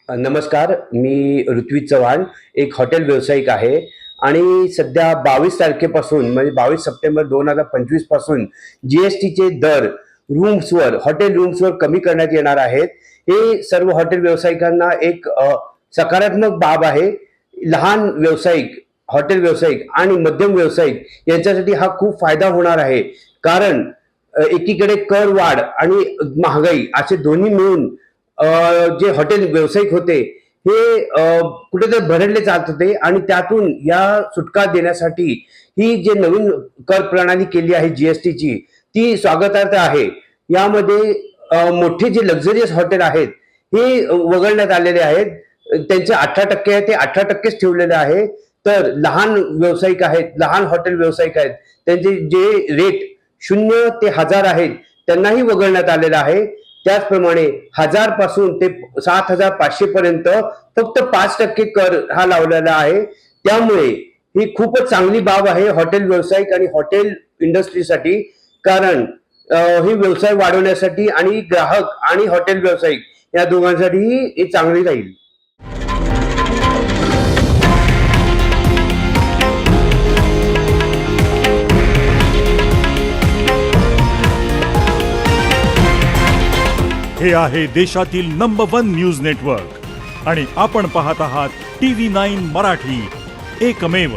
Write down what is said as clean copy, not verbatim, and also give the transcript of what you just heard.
नमस्कार, मी ऋत्विज चव्हाण, एक हॉटेल व्यावसायिक आहे आणि सध्या 22 तारखेपासून म्हणजे 22 सप्टेंबर 2025 पासून GSTचे दर हॉटेल रूम्सवर कमी करण्यात येणार आहेत. हे सर्व हॉटेल व्यावसायिकांना एक सकारात्मक बाब आहे. लहान व्यावसायिक, हॉटेल व्यावसायिक आणि मध्यम व्यावसायिक यांच्यासाठी हा खूप फायदा होणार आहे. कारण एकीकडे कर वाढ आणि महागाई असे दोन्ही मिळून जे हॉटेल व्यावसायिक होते हे कुठेतरी भरडले जात होते आणि त्यातून या सुटका देण्यासाठी ही जे नवीन कर प्रणाली केली आहे GSTची ती स्वागतार्ह आहे. यामध्ये मोठे जे लक्झरियस हॉटेल आहेत हे वगळण्यात आलेले आहेत. त्यांचे 18% आहे ते 18%च ठेवलेले आहे. तर लहान व्यावसायिक आहेत, लहान हॉटेल व्यावसायिक आहेत, त्यांचे जे रेट 0 ते 1000 आहेत त्यांनाही वगळण्यात आलेलं आहे. त्याचप्रमाणे 1000 पासून ते 7500 पर्यंत फक्त 5% कर हा लावलेला आहे. त्यामुळे ही खूपच चांगली बाब आहे हॉटेल व्यावसायिक आणि हॉटेल इंडस्ट्रीसाठी. कारण ही व्यवसाय वाढवण्यासाठी आणि ग्राहक आणि हॉटेल व्यावसायिक या दोघांसाठीही हे चांगली राहील. हे आहे देशातील नंबर 1 न्यूज नेटवर्क आणि आपण पाहत आहात TV9 मराठी, एकमेव.